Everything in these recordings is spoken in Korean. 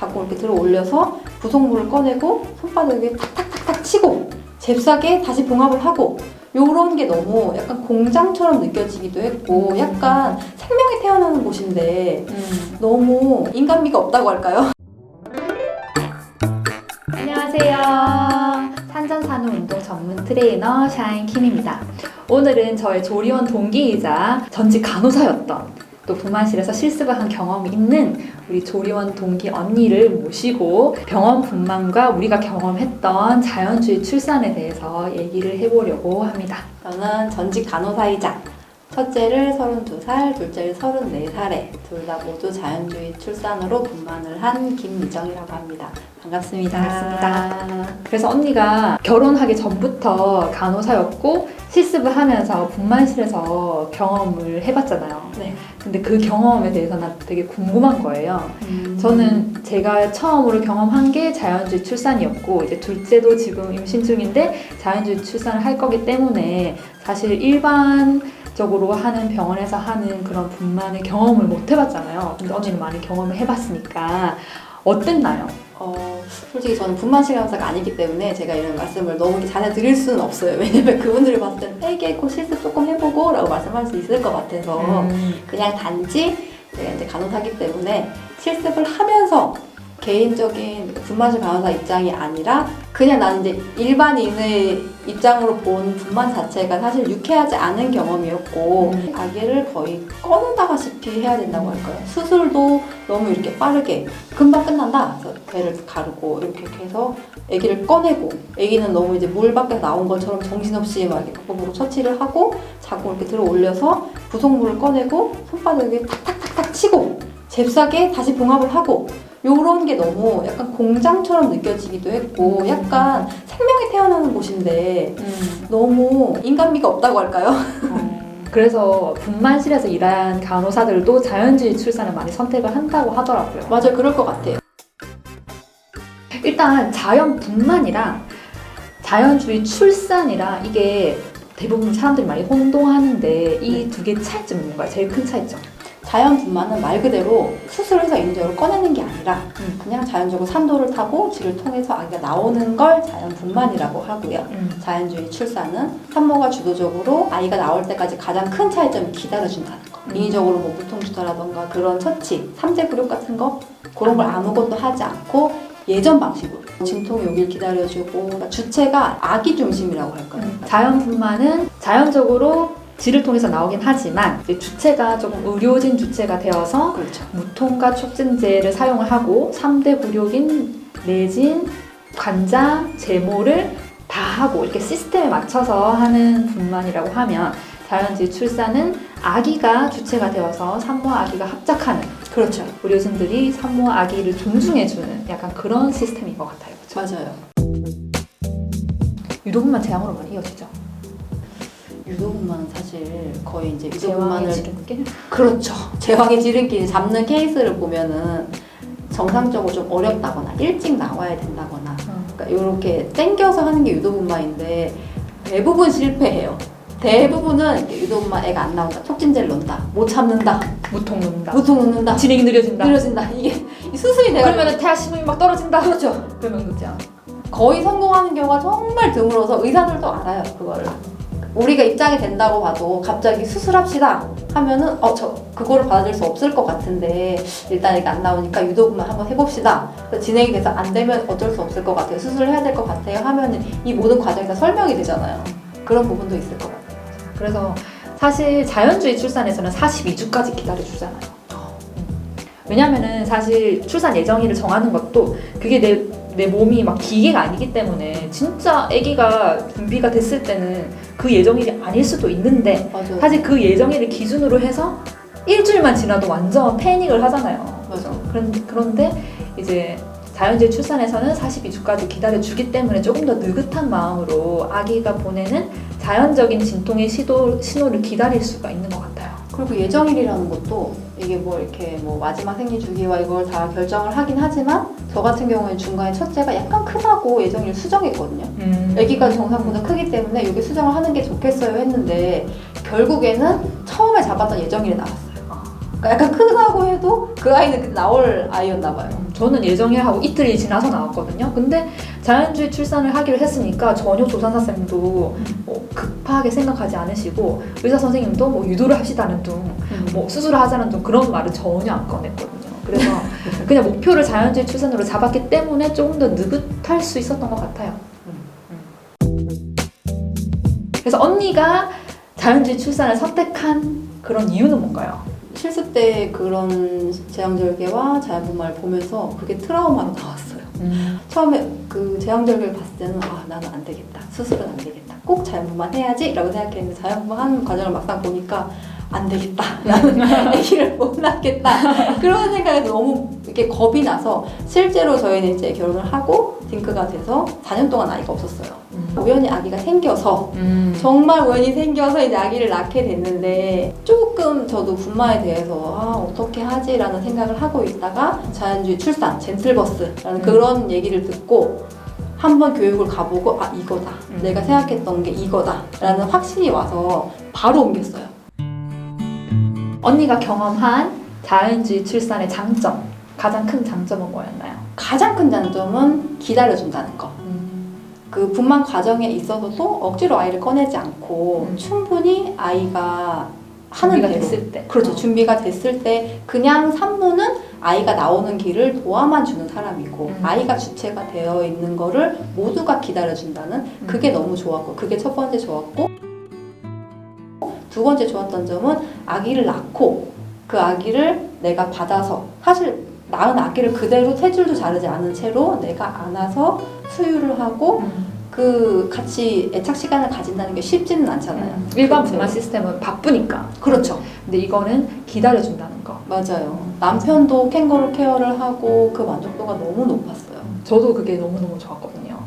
자꾸 이렇게 들어 올려서 부속물을 꺼내고 손바닥에 탁탁탁탁 치고 잽싸게 다시 봉합을 하고 요런 게 너무 약간 공장처럼 느껴지기도 했고 약간 생명이 태어나는 곳인데 너무 인간미가 없다고 할까요? 안녕하세요. 산전산후 운동 전문 트레이너 샤인킴입니다. 오늘은 저의 조리원 동기이자 전직 간호사였던 또 분만실에서 실습을 한 경험이 있는 우리 조리원 동기 언니를 모시고 병원 분만과 우리가 경험했던 자연주의 출산에 대해서 얘기를 해보려고 합니다. 저는 전직 간호사이자 첫째를 32살, 둘째를 34살에 둘 다 모두 자연주의 출산으로 분만을 한 김미정이라고 합니다. 반갑습니다. 반갑습니다. 그래서 언니가 결혼하기 전부터 간호사였고 실습을 하면서 분만실에서 경험을 해봤잖아요. 네. 근데 그 경험에 대해서 난 되게 궁금한 거예요. 저는 제가 처음으로 경험한 게 자연주의 출산이었고 이제 둘째도 지금 임신 중인데 자연주의 출산을 할 거기 때문에 사실 일반적으로 하는 병원에서 하는 그런 분만을 경험을 못 해봤잖아요. 근데 언니는 많이 경험을 해봤으니까 어땠나요? 솔직히 저는 분만실 간호사가 아니기 때문에 제가 이런 말씀을 너무 자세히 드릴 수는 없어요. 왜냐면 그분들을 봤을 때는 빼개고 실습 조금 해보고 라고 말씀할 수 있을 것 같아서 그냥 단지 제가 이제 간호사기 때문에 실습을 하면서 개인적인 분만실 간호사 입장이 아니라 그냥 나는 이제 일반인의 입장으로 본 분만 자체가 사실 유쾌하지 않은 경험이었고 아기를 거의 꺼낸다시피 해야 된다고 할까요? 수술도 너무 이렇게 빠르게 금방 끝난다. 그래서 배를 가르고 이렇게 해서 아기를 꺼내고 아기는 너무 이제 물 밖에 나온 것처럼 정신없이 막 이렇게 각법으로 처치를 하고 자꾸 이렇게 들어 올려서 부속물을 꺼내고 손바닥에 탁탁탁탁 치고 잽싸게 다시 봉합을 하고 요런 게 너무 약간 공장처럼 느껴지기도 했고 약간 생명이 태어나는 곳인데 너무 인간미가 없다고 할까요? 그래서 분만실에서 일한 간호사들도 자연주의 출산을 많이 선택을 한다고 하더라고요. 맞아요. 그럴 것 같아요. 일단 자연 분만이랑 자연주의 출산이랑 이게 대부분 사람들이 많이 혼동하는데 이 두 개의 차이점이 뭔가요? 제일 큰 차이점. 자연 분만은 말 그대로 수술해서 인적으로 꺼내는 게 아니라 그냥 자연적으로 산도를 타고 쥐를 통해서 아기가 나오는 걸 자연 분만이라고 하고요. 자연주의 출산은 산모가 주도적으로 아이가 나올 때까지 가장 큰 차이점이 기다려준다는 거. 인위적으로 뭐 무통주사라던가 그런 처치, 삼재 굴욕 같은 거 그런 걸 아무것도 하지 않고 예전 방식으로 진통이 오길 기다려주고 그러니까 주체가 아기 중심이라고 할까요? 자연 분만은 자연적으로 쥐를 통해서 나오긴 하지만 이제 주체가 조금 의료진 주체가 되어서 그렇죠. 무통과 촉진제를 사용을 하고 3대 굴욕인 내진, 관장, 제모를 다 하고 이렇게 시스템에 맞춰서 하는 분만이라고 하면 자연주의 출산은 아기가 주체가 되어서 산모와 아기가 합작하는 그렇죠. 의료진들이 산모와 아기를 존중해주는 약간 그런 시스템인 것 같아요. 그렇죠? 맞아요. 유도분만 제왕으로 많이 이어지죠. 유도분만은 사실 거의 이제 제왕의 유도분만을 지름길? 그렇죠. 제왕의 지름길 잡는 케이스를 보면은 정상적으로 좀 어렵다거나 일찍 나와야 된다거나 그러니까 이렇게 땡겨서 하는 게 유도분만인데 대부분 실패해요. 대부분은 유도분만 애가 안 나온다. 촉진제를 넣는다. 못 참는다. 무통 놓는다. 무통 넣는다. 진행이 느려진다. 느려진다. 이게 수술이 돼가지고 그러면 태아 심음이 막 떨어진다. 그렇죠. 그러면 놓지 않아. 거의 성공하는 경우가 정말 드물어서 의사들도 알아요. 그거를. 우리가 입장이 된다고 봐도 갑자기 수술합시다 하면은 그거를 받아들일 수 없을 것 같은데 일단 이게 안 나오니까 유도분만 한번 해봅시다. 진행이 돼서 안 되면 어쩔 수 없을 것 같아요. 수술을 해야 될 것 같아요 하면은 이 모든 과정이 다 설명이 되잖아요. 그런 부분도 있을 것 같아요. 그래서 사실 자연주의 출산에서는 42주까지 기다려주잖아요. 왜냐면은 사실 출산 예정일을 정하는 것도 그게 내 몸이 막 기계가 아니기 때문에 진짜 아기가 준비가 됐을 때는 그 예정일이 아닐 수도 있는데 맞아요. 사실 그 예정일을 기준으로 해서 일주일만 지나도 완전 패닉을 하잖아요. 맞아. 그런데 이제 자연주의 출산에서는 42주까지 기다려주기 때문에 조금 더 느긋한 마음으로 아기가 보내는 자연적인 진통의 신호를 기다릴 수가 있는 것 같아요. 그리고 예정일이라는 것도 이게 뭐 이렇게 뭐 마지막 생리 주기와 이걸 다 결정을 하긴 하지만 저 같은 경우에 중간에 첫째가 약간 크다고 예정일 수정했거든요. 아기가 정상보다 크기 때문에 여기 수정을 하는 게 좋겠어요 했는데 결국에는 처음에 잡았던 예정일이 나왔어요. 그러니까 약간 크다고 해도 그 아이는 나올 아이였나 봐요. 저는 예정해야 하고 이틀이 지나서 나왔거든요. 근데 자연주의 출산을 하기로 했으니까 전혀 조산사 쌤도 뭐 급하게 생각하지 않으시고 의사 선생님도 뭐 유도를 합시다는 둥, 뭐 수술을 하자는 둥 그런 말은 전혀 안 꺼냈거든요. 그래서 그냥 목표를 자연주의 출산으로 잡았기 때문에 조금 더 느긋할 수 있었던 것 같아요. 그래서 언니가 자연주의 출산을 선택한 그런 이유는 뭔가요? 실습 때 그런 제왕절개와 자연분만을 보면서 그게 트라우마로 나왔어요. 처음에 그 제왕절개를 봤을 때는 나는 안 되겠다. 수술은 안 되겠다. 꼭 자연분만 해야지 라고 생각했는데 자연분만 하는 과정을 막상 보니까 안 되겠다. 나는 아기를 못 낳겠다. 그런 생각에서 너무 이렇게 겁이 나서 실제로 저희는 이제 결혼을 하고 딩크가 돼서 4년 동안 아이가 없었어요. 우연히 아기가 생겨서 정말 우연히 생겨서 이제 아기를 낳게 됐는데 조금 저도 분만에 대해서 어떻게 하지라는 생각을 하고 있다가 자연주의 출산, 젠틀버스라는 그런 얘기를 듣고 한번 교육을 가보고 이거다. 내가 생각했던 게 이거다 라는 확신이 와서 바로 옮겼어요. 언니가 경험한 자연주의 출산의 장점, 가장 큰 장점은 뭐였나요? 가장 큰 장점은 기다려준다는 거. 그 분만 과정에 있어서도 억지로 아이를 꺼내지 않고 충분히 아이가 하는 준비가 대로. 됐을 때. 그렇죠. 준비가 됐을 때 그냥 산모는 아이가 나오는 길을 도와만 주는 사람이고 아이가 주체가 되어 있는 거를 모두가 기다려준다는 그게 너무 좋았고 그게 첫 번째 좋았고 두 번째 좋았던 점은 아기를 낳고 그 아기를 내가 받아서 사실 낳은 아기를 그대로 세 줄도 자르지 않은 채로 내가 안아서 수유를 하고 그 같이 애착 시간을 가진다는 게 쉽지는 않잖아요. 일반 분만 시스템은 바쁘니까. 그렇죠. 근데 이거는 기다려준다는 거. 맞아요. 남편도 캥거루 케어를 하고 그 만족도가 너무 높았어요. 저도 그게 너무너무 좋았거든요.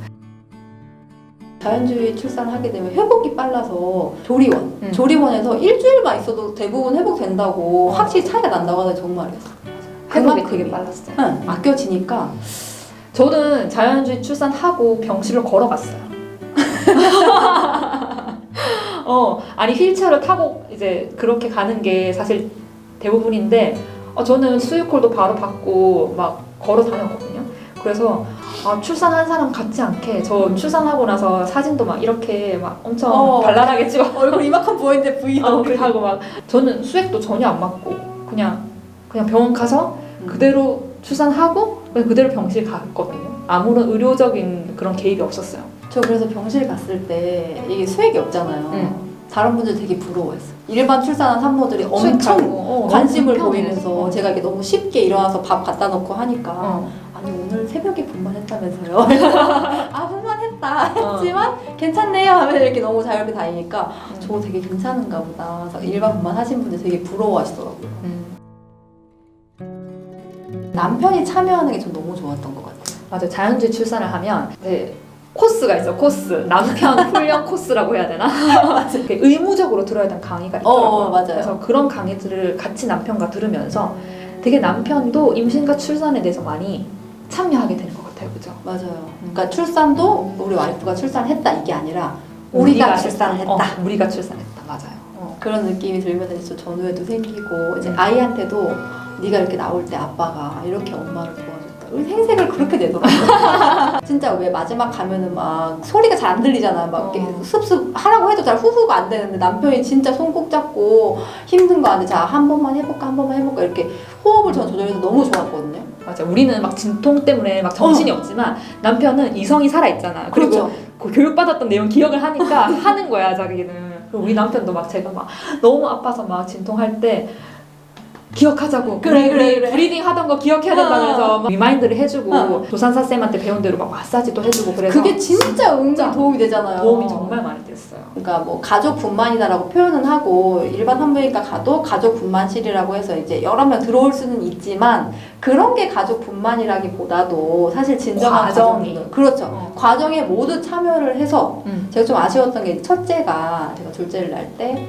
자연주의 출산을 하게 되면 회복이 빨라서 조리원에서 일주일만 있어도 대부분 회복된다고 확실히 차이가 난다고 하더니 정말이었어요. 회복이 되게 빨랐어요. 응, 아껴지니까. 저는 자연주의 출산하고 병실로 걸어갔어요. 아니 휠체어를 타고 이제 그렇게 가는 게 사실 대부분인데 저는 수유콜도 바로 받고 막 걸어 다녔거든요. 그래서 출산한 사람 같지 않게 저 출산하고 나서 사진도 막 이렇게 막 엄청 발랄하게 찍어 얼굴 이만큼 부어있는데 V로 그렇게 하고 막 저는 수액도 전혀 안 맞고 그냥 병원 가서 그대로 출산하고 그냥 그대로 병실 갔거든요. 아무런 의료적인 그런 개입이 없었어요. 저 그래서 병실 갔을 때 이게 수액이 없잖아요. 다른 분들 되게 부러워했어요. 일반 출산한 산모들이 엄청 관심을 보이면서 제가 이게 너무 쉽게 일어나서 밥 갖다 놓고 하니까 아니 오늘 새벽에 분만했다면서요. 분만했다 했지만 괜찮네요 하면 이렇게 너무 자유롭게 다니니까 저거 되게 괜찮은가 보다. 그래서 일반 분만 하신 분들 되게 부러워하시더라고요. 남편이 참여하는 게 전 너무 좋았던 것 같아요. 맞아요. 자연주의 출산을 하면 코스가 있어. 코스. 남편 훈련 코스라고 해야 되나? 의무적으로 들어야 되는 강의가 있더라고요. 맞아요. 그래서 그런 강의들을 같이 남편과 들으면서 되게 남편도 임신과 출산에 대해서 많이 참여하게 되는 것 같아요. 그죠? 맞아요. 그러니까 출산도 우리 와이프가 출산했다 이게 아니라 우리가 출산했다. 우리가 출산했다. 맞아요. 그런 느낌이 들면서 이제 전후회도 생기고 이제 아이한테도 네가 이렇게 나올 때 아빠가 이렇게 엄마를 도와줬다. 우리 생색을 그렇게 내더라고요. 진짜 왜 마지막 가면은 막 소리가 잘 안 들리잖아. 막 이렇게 습습 하라고 해도 잘 후후가 안 되는데 남편이 진짜 손 꼭 잡고 힘든 거 아닌데 자 한 번만 해볼까 이렇게 호흡을 전 조절해서 너무 좋았거든요. 맞아. 우리는 막 진통 때문에 막 정신이 없지만 남편은 이성이 살아있잖아. 그리고 그렇죠. 그 교육받았던 내용 기억을 하니까 하는 거야 자기는. 그리고 우리 남편도 막 제가 막 너무 아파서 막 진통할 때 기억하자고. 그래. 브리딩 하던 거 기억해야 된다 그래서 막 리마인드를 해주고 조산사 쌤한테 배운 대로 막 마사지도 해주고 그래서 그게 진짜 은근 도움이 되잖아요. 도움이 정말 많이 됐어요. 그러니까 뭐 가족 분만이다라고 표현은 하고 일반 산부인과 가도 가족 분만실이라고 해서 이제 여러 명 들어올 수는 있지만 그런 게 가족 분만이라기보다도 사실 진정한 과정이. 그렇죠. 과정에 모두 참여를 해서 제가 좀 아쉬웠던 게 첫째가 제가 둘째를 낳을 때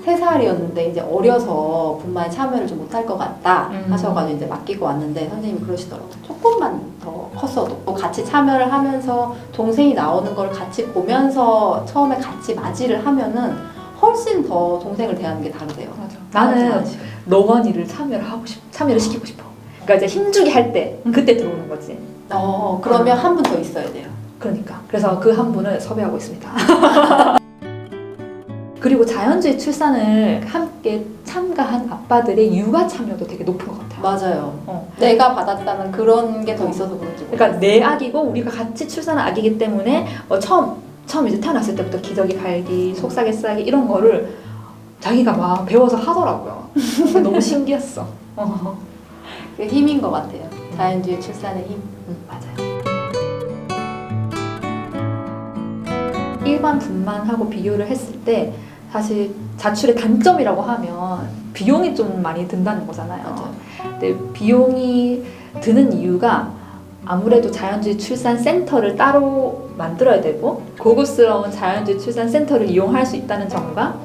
3살이었는데 이제 어려서 분만에 참여를 좀 못할 것 같다 하셔가지고 이제 맡기고 왔는데 선생님이 그러시더라고요. 조금만 더 컸어도 또 같이 참여를 하면서 동생이 나오는 걸 같이 보면서 처음에 같이 맞이를 하면은 훨씬 더 동생을 대하는 게 다르대요. 맞아. 나는 너원이를 참여를 시키고 싶어. 그러니까 이제 힘주기 할 때 그때 들어오는 거지. 그러면 한 분 더 있어야 돼요. 그러니까 그래서 그 한 분을 섭외하고 있습니다. 그리고 자연주의 출산을 함께 참가한 아빠들의 육아 참여도 되게 높은 것 같아요. 맞아요. 내가 받았다는 그런 게 더 있어서 그런지. 그러니까 내 아기고 우리가 같이 출산한 아기이기 때문에 처음 이제 태어났을 때부터 기저귀 갈기, 속삭이 이런 거를 자기가 막 배워서 하더라고요. 너무 신기했어. 그게 힘인 것 같아요. 자연주의 출산의 힘. 맞아요. 일반 분만하고 비교를 했을 때 사실 자출의 단점이라고 하면 비용이 좀 많이 든다는 거잖아요. 맞아요. 근데 비용이 드는 이유가 아무래도 자연주의 출산 센터를 따로 만들어야 되고 고급스러운 자연주의 출산 센터를 이용할 수 있다는 점과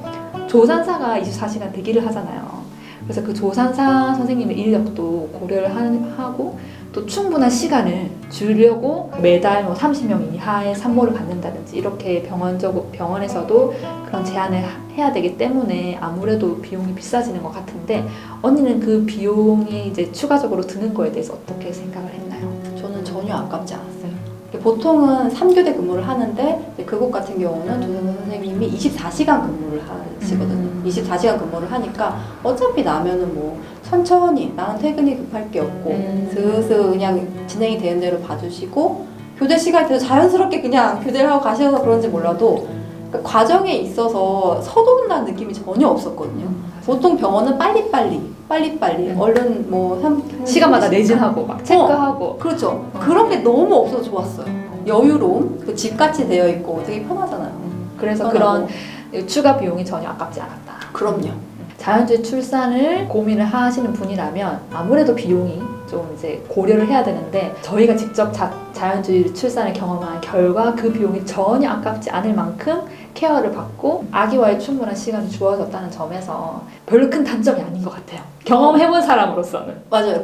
조산사가 24시간 대기를 하잖아요. 그래서 그 조산사 선생님의 인력도 고려를 하고 또 충분한 시간을 주려고 매달 30명 이하의 산모를 받는다든지 이렇게 병원에서도 그런 제한을 해야 되기 때문에 아무래도 비용이 비싸지는 것 같은데 언니는 그 비용이 이제 추가적으로 드는 거에 대해서 어떻게 생각을 했나요? 저는 전혀 아깝지 않았어요. 보통은 3교대 근무를 하는데 그곳 같은 경우는 조산사 선생님이 24시간 근무를 하시거든요. 24시간 근무를 하니까 어차피 나면은 뭐 천천히 나는 퇴근이 급할 게 없고 슬슬 그냥 진행이 되는 대로 봐주시고 교대 시간이 돼서 자연스럽게 그냥 교대를 하고 가셔서 그런지 몰라도 그러니까 과정에 있어서 서두른다는 느낌이 전혀 없었거든요. 보통 병원은 빨리빨리 얼른 뭐 시간마다 내진하고 막 체크하고 그렇죠. 그런 게 너무 없어서 좋았어요. 여유로움, 그 집같이 되어 있고 되게 편하잖아요. 그래서 편하고. 그런 추가 비용이 전혀 아깝지 않았다. 그럼요. 자연주의 출산을 고민을 하시는 분이라면 아무래도 비용이 좀 이제 고려를 해야 되는데 저희가 직접 자연주의 출산을 경험한 결과 그 비용이 전혀 아깝지 않을 만큼 케어를 받고 아기와의 충분한 시간이 주어졌다는 점에서 별로 큰 단점이 아닌 것 같아요. 경험해본 사람으로서는. 맞아요.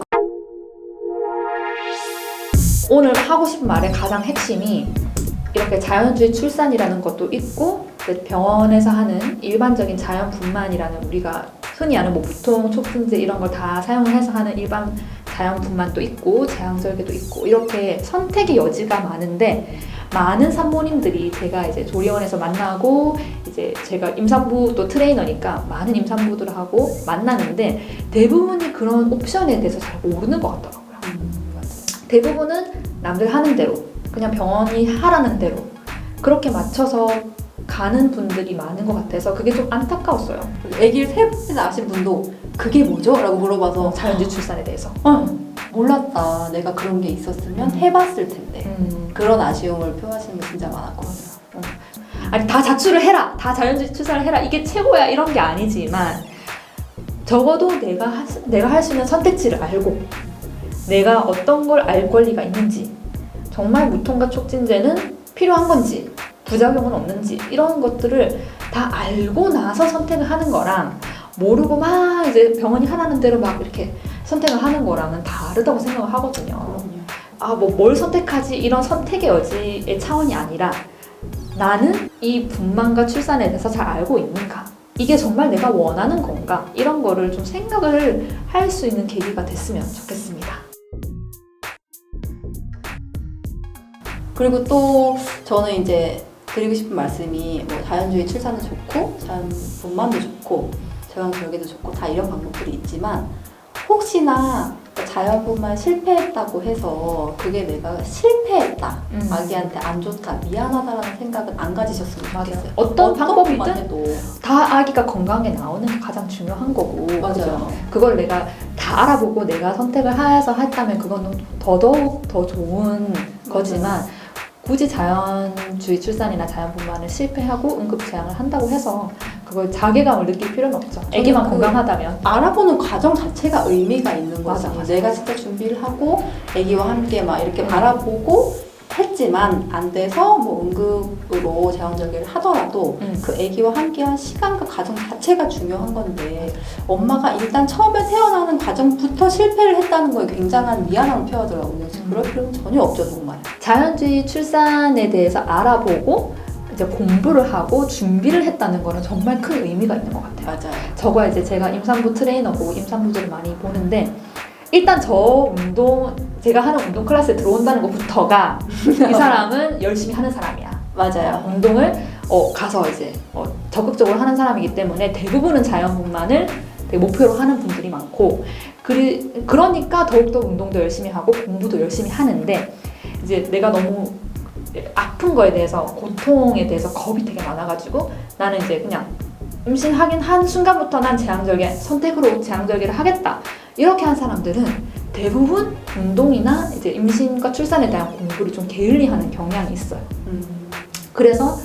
오늘 하고 싶은 말의 가장 핵심이 이렇게 자연주의 출산이라는 것도 있고 병원에서 하는 일반적인 자연분만이라는 우리가 흔히 아는 뭐 부통, 촉진제 이런 걸 다 사용을 해서 하는 일반 자연분만도 있고 제왕절개도 있고 이렇게 선택의 여지가 많은데 많은 산모님들이 제가 이제 조리원에서 만나고 이제 제가 임산부 또 트레이너니까 많은 임산부들하고 만나는데 대부분이 그런 옵션에 대해서 잘 모르는 것 같더라고요. 대부분은 남들 하는 대로 그냥 병원이 하라는 대로 그렇게 맞춰서 가는 분들이 많은 것 같아서 그게 좀 안타까웠어요. 아기를 3번 낳으신 분도 그게 뭐죠? 라고 물어봐서 자연주의 출산에 대해서 몰랐다. 내가 그런 게 있었으면 해봤을 텐데 그런 아쉬움을 표하시는 분 진짜 많았거든요. 아니 다 자출을 해라, 다 자연주의 출산을 해라 이게 최고야 이런 게 아니지만 적어도 내가 할 수 있는 선택지를 알고 내가 어떤 걸 알 권리가 있는지 정말 무통과 촉진제는 필요한 건지 부작용은 없는지 이런 것들을 다 알고 나서 선택을 하는 거랑 모르고 막 이제 병원이 하라는 대로 막 이렇게 선택을 하는 거랑은 다르다고 생각을 하거든요. 아, 뭐 뭘 선택하지 이런 선택의 여지의 차원이 아니라 나는 이 분만과 출산에 대해서 잘 알고 있는가? 이게 정말 내가 원하는 건가? 이런 거를 좀 생각을 할 수 있는 계기가 됐으면 좋겠습니다. 그리고 또 저는 이제 드리고 싶은 말씀이 뭐 자연주의 출산도 좋고 자연분만도 좋고 제왕절개도 좋고 다 이런 방법들이 있지만 혹시나 자연분만 실패했다고 해서 그게 내가 실패했다 아기한테 안 좋다 미안하다라는 생각은 안 가지셨으면 좋겠어요. 어떤 방법이든 분만해도 다 아기가 건강하게 나오는 게 가장 중요한 거고 맞아요. 그죠? 그걸 내가 다 알아보고 내가 선택을 해서 했다면 그건 더더욱 더 좋은 거지만 굳이 자연주의 출산이나 자연분만을 실패하고 응급제왕을 한다고 해서 그걸 자괴감을 느낄 필요는 없죠. 아기만 건강하다면. 알아보는 과정 자체가 의미가 있는 거지. 맞아. 내가 진짜 준비를 하고 아기와 함께 막 이렇게 바라보고 했지만 안 돼서 뭐 응급으로 제왕절개를 하더라도 그 아기와 함께한 시간과 과정 자체가 중요한 건데 엄마가 일단 처음에 태어나는 과정부터 실패를 했다는 거에 굉장한 미안함을 표하더라고요. 그럴 필요는 전혀 없죠, 정말. 자연주의 출산에 대해서 알아보고 이제 공부를 하고 준비를 했다는 거는 정말 큰 의미가 있는 것 같아요. 맞아요. 저가 이제 제가 임산부 트레이너고 임산부들을 많이 보는데 일단 제가 하는 운동 클래스에 들어온다는 것부터가 이 사람은 열심히 하는 사람이야. 맞아요. 운동을 가서 이제 적극적으로 하는 사람이기 때문에 대부분은 자연분만을 되게 목표로 하는 분들이 많고, 그러니까 더욱더 운동도 열심히 하고 공부도 열심히 하는데, 이제 내가 너무 아픈 거에 대해서, 고통에 대해서 겁이 되게 많아가지고 나는 이제 그냥 임신하긴 한 순간부터 난 선택으로 제왕절개를 하겠다, 이렇게 한 사람들은 대부분 운동이나 이제 임신과 출산에 대한 공부를 좀 게을리하는 경향이 있어요. 그래서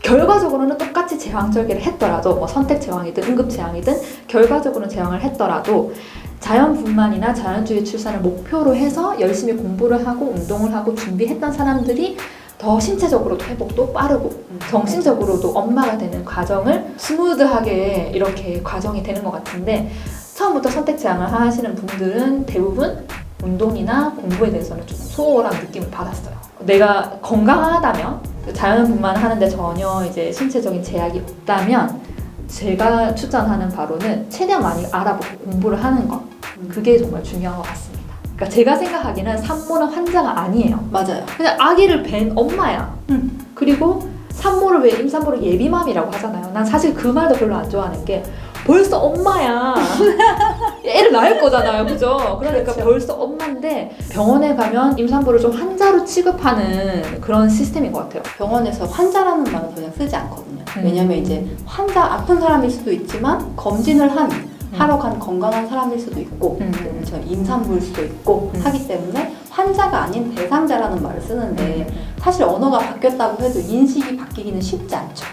결과적으로는 똑같이 제왕절개를 했더라도, 뭐 선택 제왕이든 응급 제왕이든 결과적으로는 제왕을 했더라도 자연분만이나 자연주의 출산을 목표로 해서 열심히 공부를 하고 운동을 하고 준비했던 사람들이 더 신체적으로도 회복도 빠르고 정신적으로도 엄마가 되는 과정을 스무드하게 이렇게 과정이 되는 것 같은데, 처음부터 선택 제왕을 하시는 분들은 대부분 운동이나 공부에 대해서는 좀 소홀한 느낌을 받았어요. 내가 건강하다면, 자연분만을 하는데 전혀 이제 신체적인 제약이 없다면, 제가 추천하는 바로는 최대한 많이 알아보고 공부를 하는 것, 그게 정말 중요한 것 같습니다. 그러니까 제가 생각하기에는 산모는 환자가 아니에요. 맞아요. 그냥 아기를 뵌 엄마야. 그리고 산모를 왜 임산부를 예비맘이라고 하잖아요. 난 사실 그 말도 별로 안 좋아하는 게, 벌써 엄마야. 애를 낳을 거잖아요. 그죠? 그러니까 그렇죠. 벌써 엄마인데, 병원에 가면 임산부를 좀 환자로 취급하는 그런 시스템인 것 같아요. 병원에서 환자라는 말은 더 이상 쓰지 않거든요. 왜냐면 이제 아픈 사람일 수도 있지만 검진을 하러 간 건강한 사람일 수도 있고, 임산부일 수도 있고 하기 때문에 환자가 아닌 대상자라는 말을 쓰는데, 사실 언어가 바뀌었다고 해도 인식이 바뀌기는 쉽지 않죠.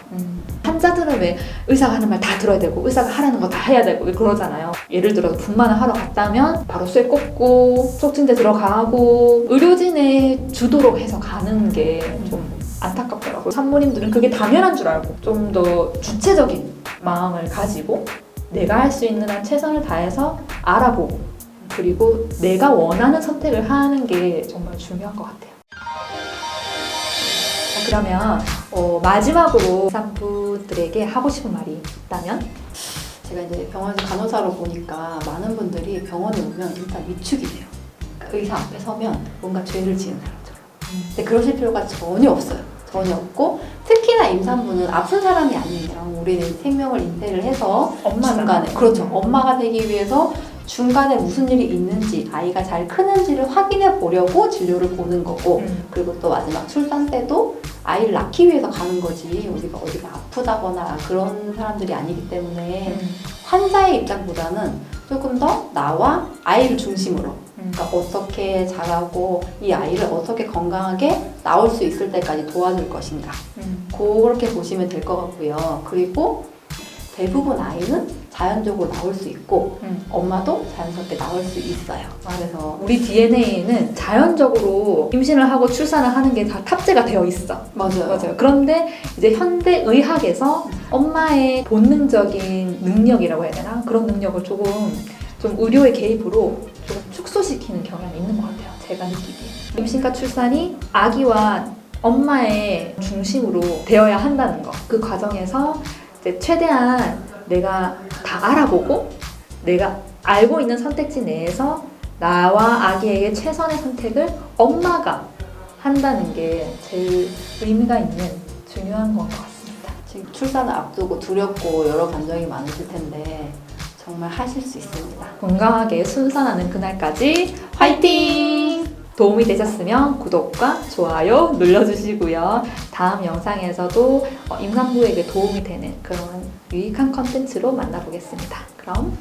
환자들은 왜 의사가 하는 말 다 들어야 되고 의사가 하라는 거 다 해야 되고 그러잖아요. 예를 들어서 분만을 하러 갔다면 바로 쇠 꽂고 속진제 들어가고 의료진의 주도로 해서 가는 게 좀 안타깝더라고요. 산모님들은 그게 당연한 줄 알고 좀 더 주체적인 마음을 가지고 내가 할 수 있는 한 최선을 다해서 알아보고, 그리고 내가 원하는 선택을 하는 게 정말 중요한 것 같아요. 그러면 마지막으로 산부들에게 하고 싶은 말이 있다면? 제가 이제 병원에서 간호사로 보니까 많은 분들이 병원에 오면 일단 위축이 돼요. 그러니까 의사 앞에 서면 뭔가 죄를 지은 사람처럼. 근데 그러실 필요가 전혀 없어요. 전혀 없고, 특히나 임산부는 아픈 사람이 아니에요. 우리는 생명을 인태를 해서 중간에, 그렇죠, 엄마가 되기 위해서 중간에 무슨 일이 있는지, 아이가 잘 크는지를 확인해 보려고 진료를 보는 거고, 그리고 또 마지막 출산 때도 아이를 낳기 위해서 가는 거지, 우리가 어디가 아프다거나 그런 사람들이 아니기 때문에 환자의 입장보다는 조금 더 나와 아이를 중심으로, 그러니까 어떻게 자라고 이 아이를 어떻게 건강하게 낳을 수 있을 때까지 도와줄 것인가, 그렇게 보시면 될 것 같고요. 그리고 대부분 아이는 자연적으로 나올 수 있고 엄마도 자연스럽게 나올 수 있어요. 그래서 우리 DNA에는 자연적으로 임신을 하고 출산을 하는 게 다 탑재가 되어 있어. 맞아요. 그런데 이제 현대 의학에서 엄마의 본능적인 능력이라고 해야 되나? 그런 능력을 좀 의료의 개입으로 조금 축소시키는 경향이 있는 것 같아요. 제가 느끼기에. 임신과 출산이 아기와 엄마의 중심으로 되어야 한다는 거. 그 과정에서 이제 최대한 내가 다 알아보고 내가 알고 있는 선택지 내에서 나와 아기에게 최선의 선택을 엄마가 한다는 게 제일 의미가 있는 중요한 것 같습니다. 지금 출산을 앞두고 두렵고 여러 감정이 많으실 텐데 정말 하실 수 있습니다. 건강하게 순산하는 그날까지 화이팅! 도움이 되셨으면 구독과 좋아요 눌러주시고요. 다음 영상에서도 임산부에게 도움이 되는 그런 유익한 컨텐츠로 만나보겠습니다. 그럼